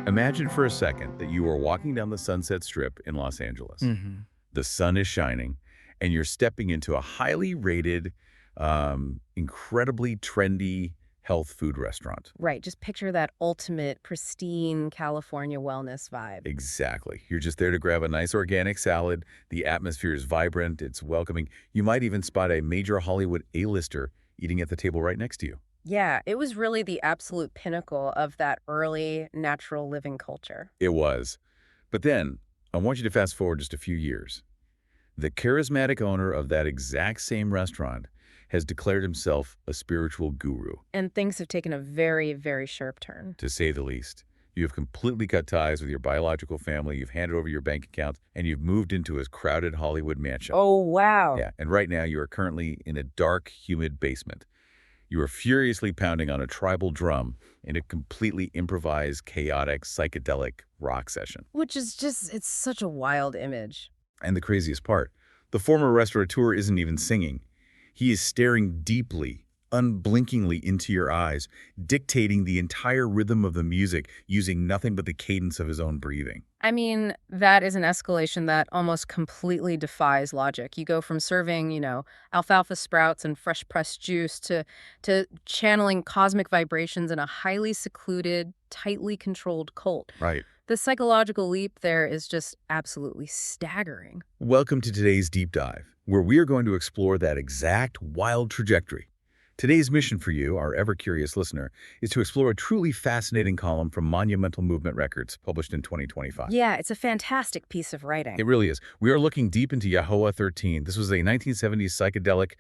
Imagine for a second that you are walking down the Sunset Strip in Los Angeles. The sun is shining, and you're stepping into a highly rated, incredibly trendy health food restaurant. Right, just picture that ultimate, pristine California wellness vibe. Exactly. You're just there to grab a nice organic salad. The atmosphere is vibrant. It's welcoming. You might even spot a major Hollywood A-lister eating at the table right next to you. Yeah, it was really the absolute pinnacle of that early natural living culture. It was. But then, I want you to fast forward just a few years. The charismatic owner of that exact same restaurant has declared himself a spiritual guru. And things have taken a very, very sharp turn. To say the least. You have completely cut ties with your biological family, you've handed over your bank accounts, and you've moved into a crowded Hollywood mansion. Oh, wow. Yeah, and right now you are currently in a dark, humid basement. You are furiously pounding on a tribal drum in a completely improvised, chaotic, psychedelic rock session. Which is just, it's such a wild image. And the craziest part, the former restaurateur isn't even singing. He is staring deeply, unblinkingly into your eyes, dictating the entire rhythm of the music using nothing but the cadence of his own breathing. I mean, that is an escalation that almost completely defies logic. You go from serving, alfalfa sprouts and fresh-pressed juice to channeling cosmic vibrations in a highly secluded, tightly controlled cult. Right. The psychological leap there is just absolutely staggering. Welcome to today's deep dive, where we are going to explore that exact wild trajectory. Today's mission for you, our ever-curious listener, is to explore a truly fascinating column from Monumental Movement Records, published in 2025. Yeah, it's a fantastic piece of writing. It really is. We are looking deep into Yahowha 13. This was a 1970s psychedelic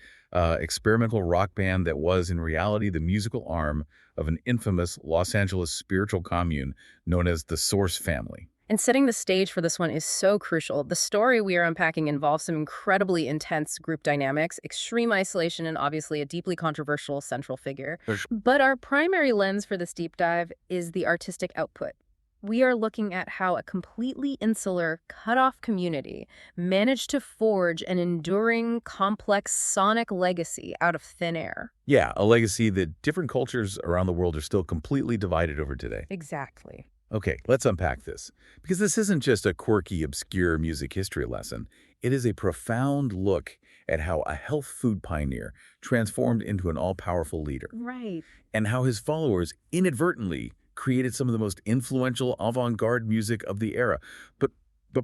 experimental rock band that was, in reality, the musical arm of an infamous Los Angeles spiritual commune known as the Source Family. And setting the stage for this one is so crucial. The story we are unpacking involves some incredibly intense group dynamics, extreme isolation, and obviously a deeply controversial central figure. But our primary lens for this deep dive is the artistic output. We are looking at how a completely insular, cut-off community managed to forge an enduring, complex sonic legacy out of thin air. Yeah, a legacy that different cultures around the world are still completely divided over today. Exactly. Okay, let's unpack this. Because this isn't just a quirky, obscure music history lesson. It is a profound look at how a health food pioneer transformed into an all-powerful leader. Right. And how his followers inadvertently created some of the most influential avant-garde music of the era. But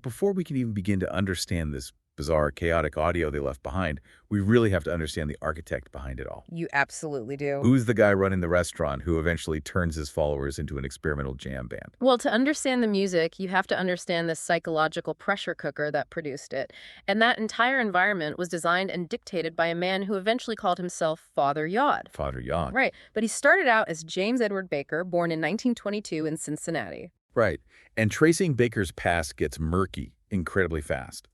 before we can even begin to understand this bizarre, chaotic audio they left behind, we really have to understand the architect behind it all. You absolutely do. Who's the guy running the restaurant who eventually turns his followers into an experimental jam band? Well, to understand the music, you have to understand the psychological pressure cooker that produced it. And that entire environment was designed and dictated by a man who eventually called himself Father Yod. Father Yod. Right. But he started out as James Edward Baker, born in 1922 in Cincinnati. Right. And tracing Baker's past gets murky incredibly fast.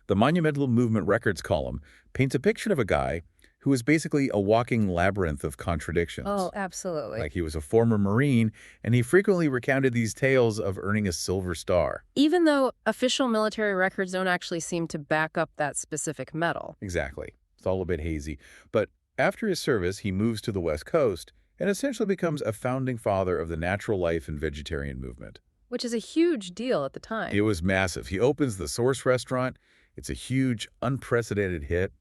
The Monumental Movement Records column paints a picture of a guy who was basically a walking labyrinth of contradictions. Oh, absolutely. Like he was a former Marine, and he frequently recounted these tales of earning a Silver Star. Even though official military records don't actually seem to back up that specific medal. Exactly. It's all a bit hazy. But after his service, he moves to the West Coast and essentially becomes a founding father of the natural life and vegetarian movement. Which is a huge deal at the time. It was massive. He opens the Source restaurant. It's a huge, unprecedented hit.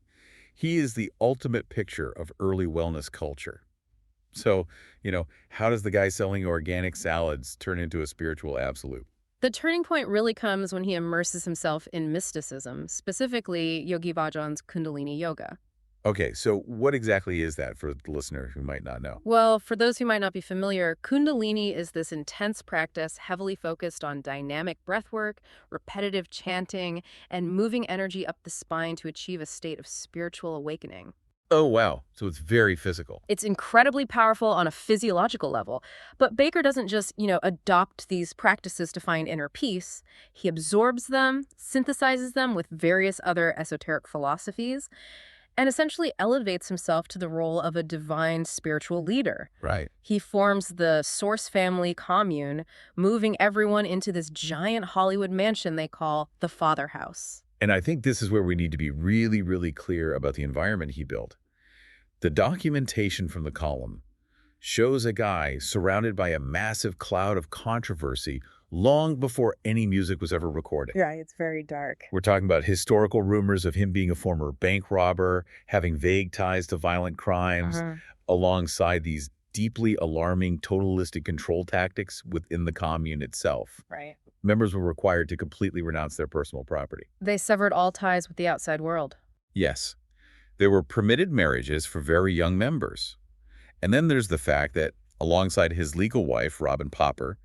He is the ultimate picture of early wellness culture. So, how does the guy selling organic salads turn into a spiritual absolute? The turning point really comes when he immerses himself in mysticism, specifically Yogi Bhajan's Kundalini Yoga. Okay, so what exactly is that for the listener who might not know? Well, for those who might not be familiar, Kundalini is this intense practice heavily focused on dynamic breathwork, repetitive chanting, and moving energy up the spine to achieve a state of spiritual awakening. Oh, wow. So it's very physical. It's incredibly powerful on a physiological level. But Baker doesn't just, adopt these practices to find inner peace. He absorbs them, synthesizes them with various other esoteric philosophies, and essentially elevates himself to the role of a divine spiritual leader. Right. He forms the Source Family commune, moving everyone into this giant Hollywood mansion they call the Father House. And I think this is where we need to be really, really clear about the environment he built. The documentation from the column shows a guy surrounded by a massive cloud of controversy long before any music was ever recorded. Yeah, it's very dark. We're talking about historical rumors of him being a former bank robber, having vague ties to violent crimes, alongside these deeply alarming totalistic control tactics within the commune itself. Right. Members were required to completely renounce their personal property. They severed all ties with the outside world. Yes, there were permitted marriages for very young members. And then there's the fact that, alongside his legal wife, Robin Popper,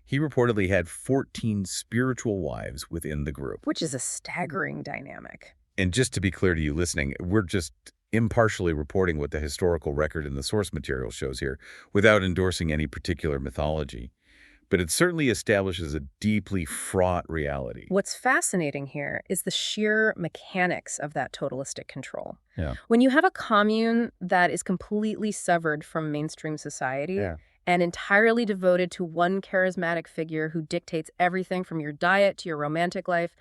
he reportedly had 14 spiritual wives within the group. Which is a staggering dynamic. And just to be clear to you listening, we're just impartially reporting what the historical record in the source material shows here, without endorsing any particular mythology. But it certainly establishes a deeply fraught reality. What's fascinating here is the sheer mechanics of that totalistic control. Yeah. When you have a commune that is completely severed from mainstream society and entirely devoted to one charismatic figure who dictates everything from your diet to your romantic life,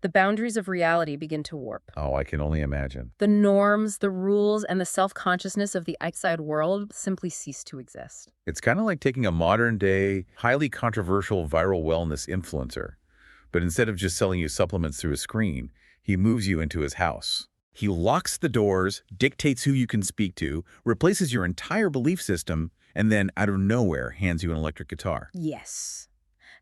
the boundaries of reality begin to warp. Oh, I can only imagine. The norms, the rules, and the self-consciousness of the outside world simply cease to exist. It's kind of like taking a modern-day, highly controversial viral wellness influencer, but instead of just selling you supplements through a screen, he moves you into his house. He locks the doors, dictates who you can speak to, replaces your entire belief system, and then, out of nowhere, hands you an electric guitar. Yes.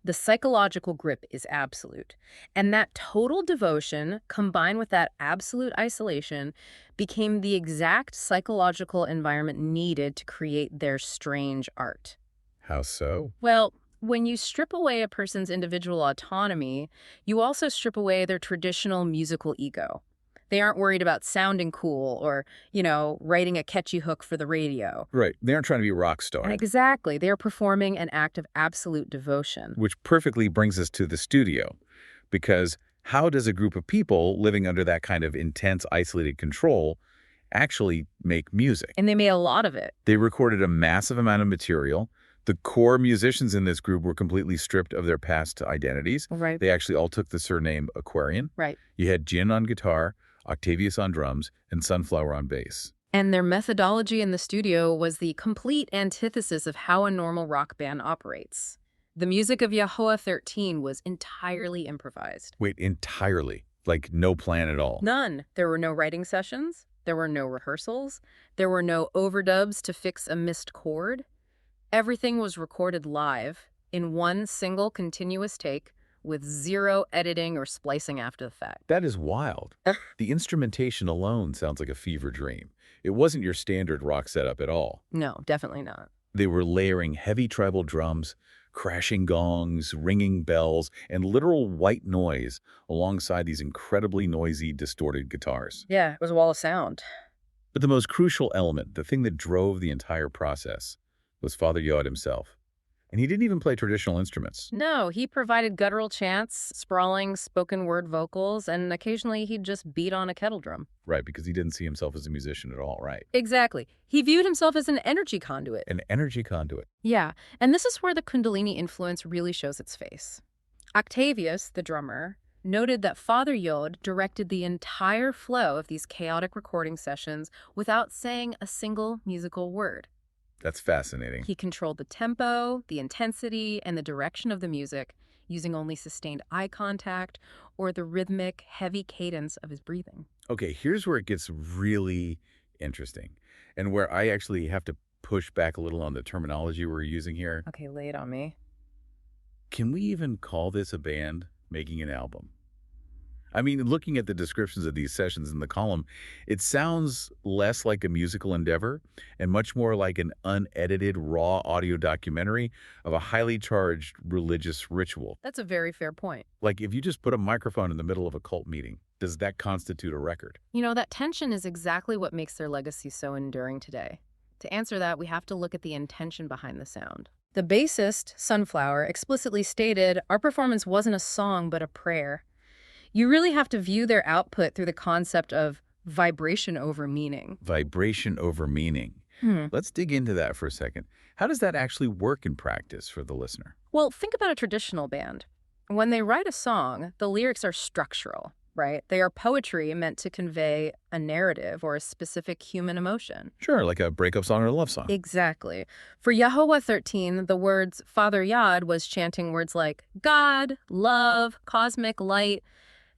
The psychological grip is absolute. And that total devotion, combined with that absolute isolation, became the exact psychological environment needed to create their strange art. How so? Well, when you strip away a person's individual autonomy, you also strip away their traditional musical ego. They aren't worried about sounding cool or, writing a catchy hook for the radio. Right. They aren't trying to be rock star. Exactly. They are performing an act of absolute devotion. Which perfectly brings us to the studio. Because how does a group of people living under that kind of intense, isolated control actually make music? And they made a lot of it. They recorded a massive amount of material. The core musicians in this group were completely stripped of their past identities. Right. They actually all took the surname Aquarian. Right. You had Jin on guitar, Octavius on drums, and Sunflower on bass. And their methodology in the studio was the complete antithesis of how a normal rock band operates. The music of Yahowha 13 was entirely improvised. Wait, entirely? Like no plan at all? None. There were no writing sessions. There were no rehearsals. There were no overdubs to fix a missed chord. Everything was recorded live in one single continuous take, with zero editing or splicing after the fact. That is wild. The instrumentation alone sounds like a fever dream. It wasn't your standard rock setup at all. No, definitely not. They were layering heavy tribal drums, crashing gongs, ringing bells, and literal white noise alongside these incredibly noisy, distorted guitars. Yeah, it was a wall of sound. But the most crucial element, the thing that drove the entire process, was Father Yod himself. And he didn't even play traditional instruments. No, he provided guttural chants, sprawling spoken word vocals, and occasionally he'd just beat on a kettle drum. Right, because he didn't see himself as a musician at all, right? Exactly. He viewed himself as an energy conduit. An energy conduit. Yeah, and this is where the Kundalini influence really shows its face. Octavius, the drummer, noted that Father Yod directed the entire flow of these chaotic recording sessions without saying a single musical word. That's fascinating. He controlled the tempo, the intensity, and the direction of the music, using only sustained eye contact or the rhythmic, heavy cadence of his breathing. Okay, here's where it gets really interesting, and where I actually have to push back a little on the terminology we're using here. Okay, lay it on me. Can we even call this a band making an album? I mean, looking at the descriptions of these sessions in the column, it sounds less like a musical endeavor and much more like an unedited, raw audio documentary of a highly charged religious ritual. That's a very fair point. Like if you just put a microphone in the middle of a cult meeting, does that constitute a record? That tension is exactly what makes their legacy so enduring today. To answer that, we have to look at the intention behind the sound. The bassist, Sunflower, explicitly stated, "Our performance wasn't a song, but a prayer." You really have to view their output through the concept of vibration over meaning. Vibration over meaning. Let's dig into that for a second. How does that actually work in practice for the listener? Well, think about a traditional band. When they write a song, the lyrics are structural, right? They are poetry meant to convey a narrative or a specific human emotion. Sure, like a breakup song or a love song. Exactly. For Yahowha 13, the words Father Yod was chanting words like God, love, cosmic light.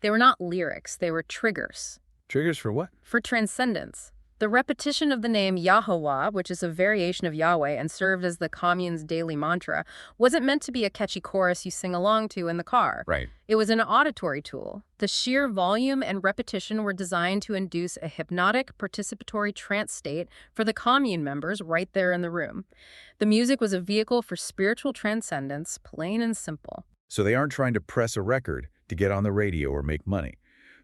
They were not lyrics, they were triggers. Triggers for what? For transcendence. The repetition of the name Yahowha, which is a variation of Yahweh and served as the commune's daily mantra, wasn't meant to be a catchy chorus you sing along to in the car. Right. It was an auditory tool. The sheer volume and repetition were designed to induce a hypnotic, participatory trance state for the commune members right there in the room. The music was a vehicle for spiritual transcendence, plain and simple. So they aren't trying to press a record to get on the radio or make money.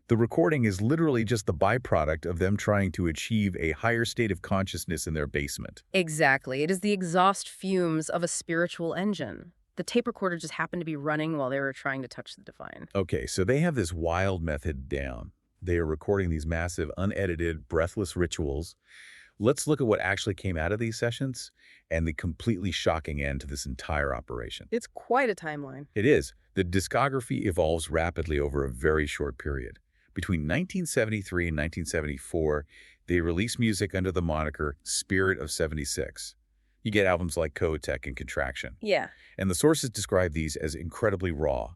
The recording is literally just the byproduct of them trying to achieve a higher state of consciousness in their basement. Exactly. It is the exhaust fumes of a spiritual engine. The tape recorder just happened to be running while they were trying to touch the divine. Okay, so they have this wild method down. They are recording these massive, unedited, breathless rituals. Let's look at what actually came out of these sessions and the completely shocking end to this entire operation. It's quite a timeline. It is. The discography evolves rapidly over a very short period. Between 1973 and 1974, they released music under the moniker Spirit of 76. You get albums like Tech and Contraction. Yeah. And the sources describe these as incredibly raw,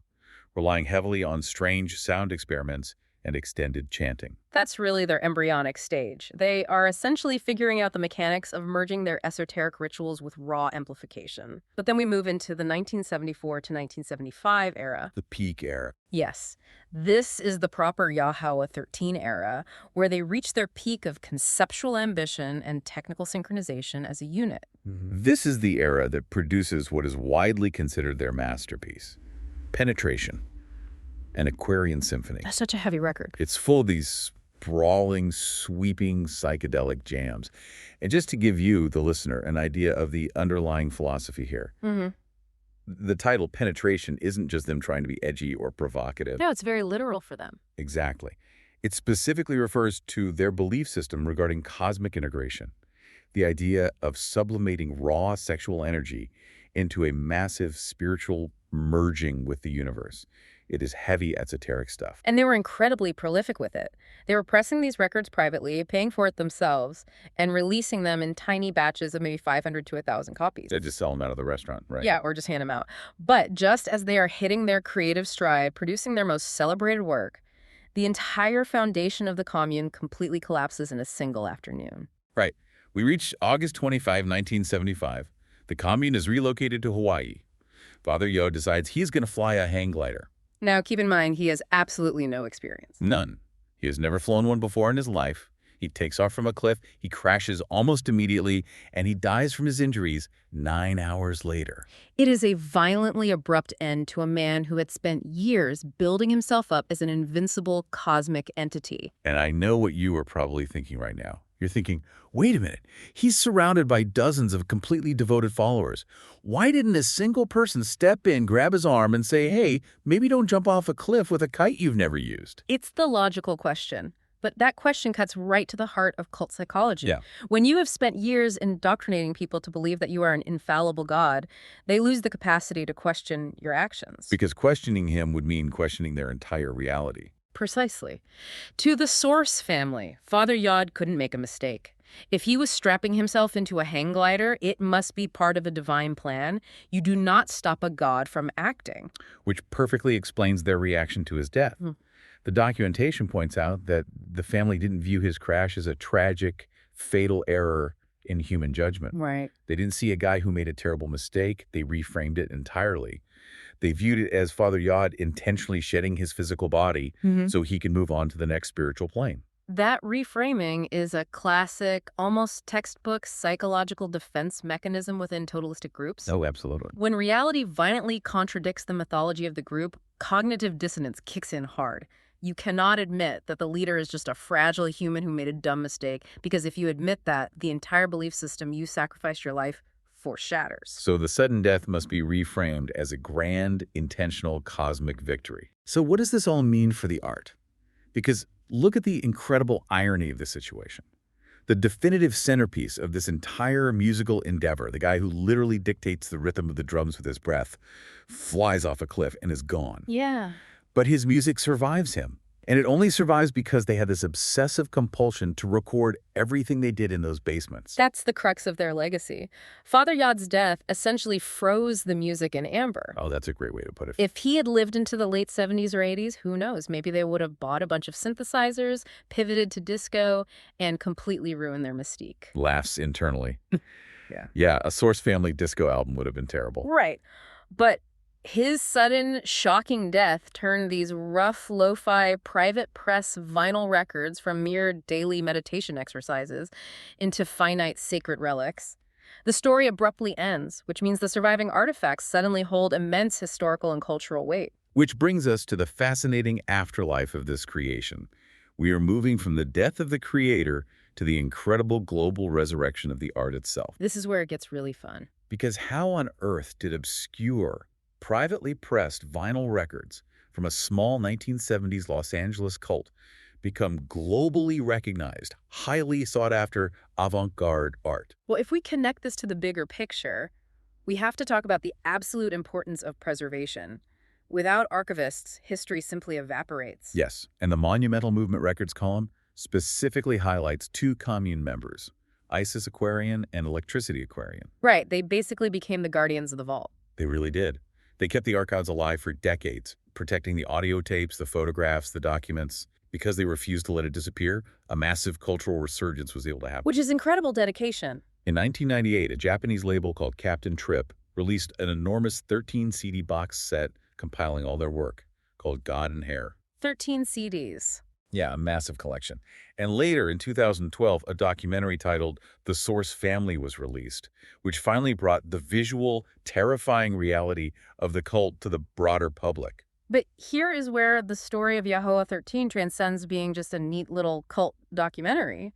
relying heavily on strange sound experiments and extended chanting. That's really their embryonic stage. They are essentially figuring out the mechanics of merging their esoteric rituals with raw amplification. But then we move into the 1974 to 1975 era. The peak era. Yes, this is the proper Yahowha 13 era, where they reach their peak of conceptual ambition and technical synchronization as a unit. This is the era that produces what is widely considered their masterpiece, Penetration, an Aquarian symphony. That's such a heavy record. It's full of these sprawling, sweeping psychedelic jams. And just to give you, the listener, an idea of the underlying philosophy here, the title Penetration isn't just them trying to be edgy or provocative. No, it's very literal for them. Exactly. It specifically refers to their belief system regarding cosmic integration, the idea of sublimating raw sexual energy into a massive spiritual merging with the universe. It is heavy esoteric stuff. And they were incredibly prolific with it. They were pressing these records privately, paying for it themselves, and releasing them in tiny batches of maybe 500 to 1,000 copies. They just sell them out of the restaurant, right? Yeah, or just hand them out. But just as they are hitting their creative stride, producing their most celebrated work, the entire foundation of the commune completely collapses in a single afternoon. Right. We reach August 25, 1975. The commune is relocated to Hawaii. Father Yod decides he's going to fly a hang glider. Now, keep in mind, he has absolutely no experience. None. He has never flown one before in his life. He takes off from a cliff, he crashes almost immediately, and he dies from his injuries 9 hours later. It is a violently abrupt end to a man who had spent years building himself up as an invincible cosmic entity. And I know what you are probably thinking right now. You're thinking, wait a minute, he's surrounded by dozens of completely devoted followers. Why didn't a single person step in, grab his arm, and say, hey, maybe don't jump off a cliff with a kite you've never used? It's the logical question. But that question cuts right to the heart of cult psychology. Yeah. When you have spent years indoctrinating people to believe that you are an infallible God, they lose the capacity to question your actions. Because questioning him would mean questioning their entire reality. Precisely. To the Source family, Father Yod couldn't make a mistake. If he was strapping himself into a hang glider, it must be part of a divine plan. You do not stop a god from acting. Which perfectly explains their reaction to his death. The documentation points out that the family didn't view his crash as a tragic, fatal error in human judgment. Right. They didn't see a guy who made a terrible mistake. They reframed it entirely. They viewed it as Father Yod intentionally shedding his physical body so he can move on to the next spiritual plane. That reframing is a classic, almost textbook psychological defense mechanism within totalistic groups. Oh, absolutely. When reality violently contradicts the mythology of the group, cognitive dissonance kicks in hard. You cannot admit that the leader is just a fragile human who made a dumb mistake, because if you admit that, the entire belief system you sacrificed your life for shatters. So the sudden death must be reframed as a grand, intentional cosmic victory. So what does this all mean for the art? Because look at the incredible irony of the situation. The definitive centerpiece of this entire musical endeavor, the guy who literally dictates the rhythm of the drums with his breath, flies off a cliff and is gone. Yeah. But his music survives him. And it only survives because they had this obsessive compulsion to record everything they did in those basements. That's the crux of their legacy. Father Yod's death essentially froze the music in amber. Oh, that's a great way to put it. If he had lived into the late 70s or 80s, who knows? Maybe they would have bought a bunch of synthesizers, pivoted to disco, and completely ruined their mystique. Laughs internally. Yeah. Yeah, a Source Family disco album would have been terrible. Right. But his sudden, shocking death turned these rough, lo-fi, private press vinyl records from mere daily meditation exercises into finite sacred relics. The story abruptly ends, which means the surviving artifacts suddenly hold immense historical and cultural weight. Which brings us to the fascinating afterlife of this creation. We are moving from the death of the creator to the incredible global resurrection of the art itself. This is where it gets really fun. Because how on earth did obscure, privately pressed vinyl records from a small 1970s Los Angeles cult become globally recognized, highly sought-after avant-garde art? Well, if we connect this to the bigger picture, we have to talk about the absolute importance of preservation. Without archivists, history simply evaporates. Yes, and the Monumental Movement Records column specifically highlights two commune members, Isis Aquarian and Electricity Aquarian. Right, they basically became the guardians of the vault. They really did. They kept the archives alive for decades, protecting the audio tapes, the photographs, the documents. Because they refused to let it disappear, a massive cultural resurgence was able to happen. Which is incredible dedication. In 1998, a Japanese label called Captain Trip released an enormous 13 CD box set compiling all their work, called God and Hair. 13 CDs. Yeah, a massive collection. And later, in 2012, a documentary titled The Source Family was released, which finally brought the visual, terrifying reality of the cult to the broader public. But here is where the story of Yahowha 13 transcends being just a neat little cult documentary.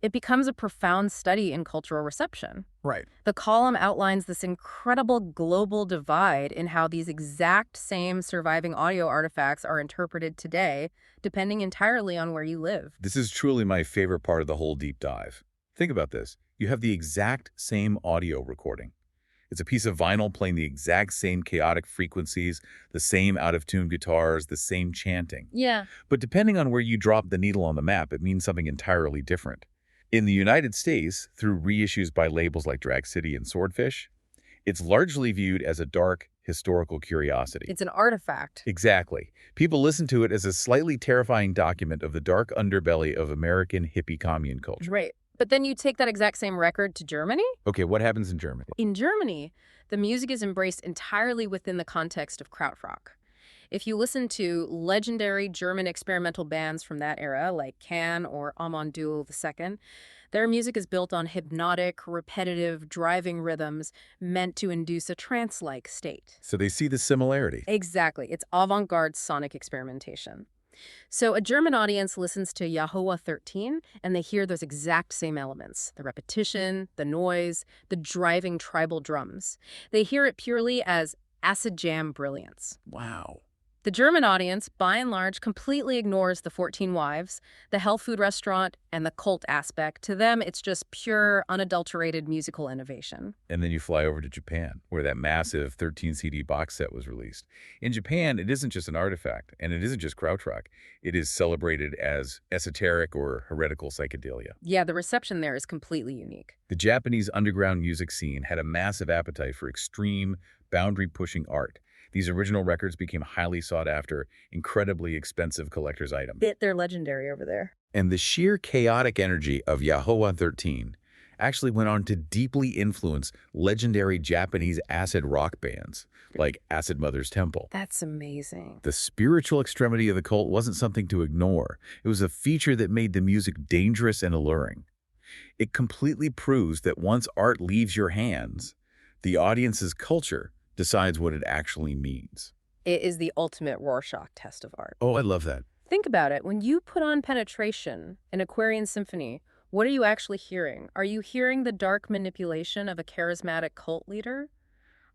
It becomes a profound study in cultural reception. Right. The column outlines this incredible global divide in how these exact same surviving audio artifacts are interpreted today, depending entirely on where you live. This is truly my favorite part of the whole deep dive. Think about this. You have the exact same audio recording. It's a piece of vinyl playing the exact same chaotic frequencies, the same out-of-tune guitars, the same chanting. Yeah. But depending on where you drop the needle on the map, it means something entirely different. In the United States, through reissues by labels like Drag City and Swordfish, it's largely viewed as a dark, historical curiosity. It's an artifact. Exactly. People listen to it as a slightly terrifying document of the dark underbelly of American hippie commune culture. Right. But then you take that exact same record to Germany? Okay, what happens in Germany? In Germany, the music is embraced entirely within the context of krautrock. If you listen to legendary German experimental bands from that era, like Can or Amandul II, their music is built on hypnotic, repetitive, driving rhythms meant to induce a trance-like state. So they see the similarity. Exactly. It's avant-garde sonic experimentation. So a German audience listens to Yahowha 13, and they hear those exact same elements: the repetition, the noise, the driving tribal drums. They hear it purely as acid jam brilliance. Wow. The German audience, by and large, completely ignores the 14 Wives, the health food restaurant, and the cult aspect. To them, it's just pure, unadulterated musical innovation. And then you fly over to Japan, where that massive 13 CD box set was released. In Japan, it isn't just an artifact, and it isn't just krautrock. It is celebrated as esoteric or heretical psychedelia. Yeah, the reception there is completely unique. The Japanese underground music scene had a massive appetite for extreme, boundary-pushing art. These original records became highly sought-after, incredibly expensive collector's items. They're legendary over there. And the sheer chaotic energy of Yahowha 13 actually went on to deeply influence legendary Japanese acid rock bands like Acid Mother's Temple. That's amazing. The spiritual extremity of the cult wasn't something to ignore. It was a feature that made the music dangerous and alluring. It completely proves that once art leaves your hands, the audience's culture decides what it actually means. It is the ultimate Rorschach test of art. Oh, I love that. Think about it. When you put on Penetration, an Aquarian symphony, what are you actually hearing? Are you hearing the dark manipulation of a charismatic cult leader?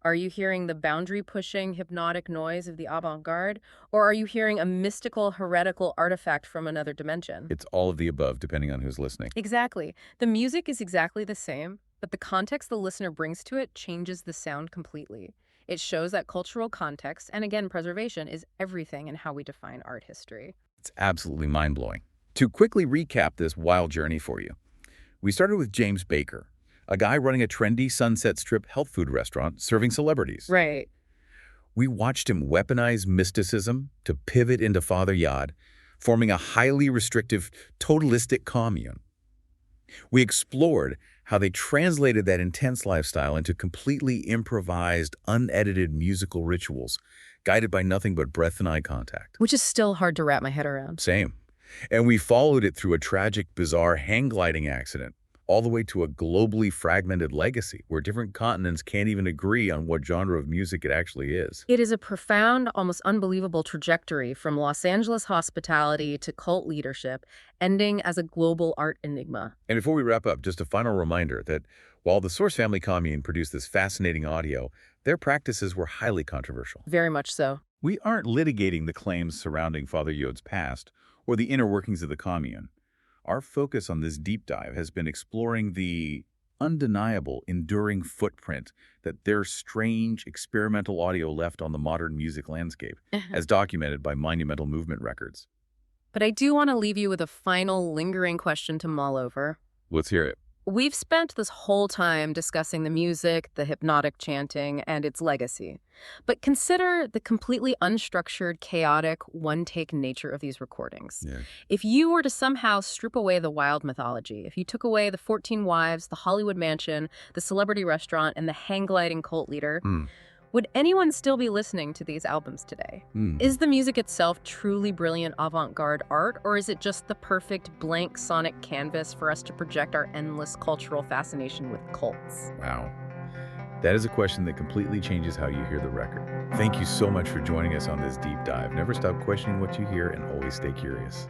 Are you hearing the boundary-pushing, hypnotic noise of the avant-garde? Or are you hearing a mystical, heretical artifact from another dimension? It's all of the above, depending on who's listening. Exactly. The music is exactly the same, but the context the listener brings to it changes the sound completely. It shows that cultural context, and again, preservation, is everything in how we define art history. It's absolutely mind-blowing. To quickly recap this wild journey for you, we started with James Baker, a guy running a trendy Sunset Strip health food restaurant serving celebrities. Right. We watched him weaponize mysticism to pivot into Father Yod, forming a highly restrictive, totalistic commune. We explored how they translated that intense lifestyle into completely improvised, unedited musical rituals, guided by nothing but breath and eye contact. Which is still hard to wrap my head around. Same. And we followed it through a tragic, bizarre hang gliding accident, all the way to a globally fragmented legacy where different continents can't even agree on what genre of music it actually is. It is a profound, almost unbelievable trajectory from Los Angeles hospitality to cult leadership, ending as a global art enigma. And before we wrap up, just a final reminder that while the Source Family Commune produced this fascinating audio, their practices were highly controversial. Very much so. We aren't litigating the claims surrounding Father Yod's past or the inner workings of the commune. Our focus on this deep dive has been exploring the undeniable, enduring footprint that their strange, experimental audio left on the modern music landscape, as documented by monumental movement records. But I do want to leave you with a final, lingering question to mull over. Let's hear it. We've spent this whole time discussing the music, the hypnotic chanting, and its legacy. But consider the completely unstructured, chaotic, one-take nature of these recordings. Yeah. If you were to somehow strip away the wild mythology, if you took away the 14 wives, the Hollywood mansion, the celebrity restaurant, and the hang-gliding cult leader, would anyone still be listening to these albums today? Is the music itself truly brilliant avant-garde art, or is it just the perfect blank sonic canvas for us to project our endless cultural fascination with cults? Wow. That is a question that completely changes how you hear the record. Thank you so much for joining us on this deep dive. Never stop questioning what you hear and always stay curious.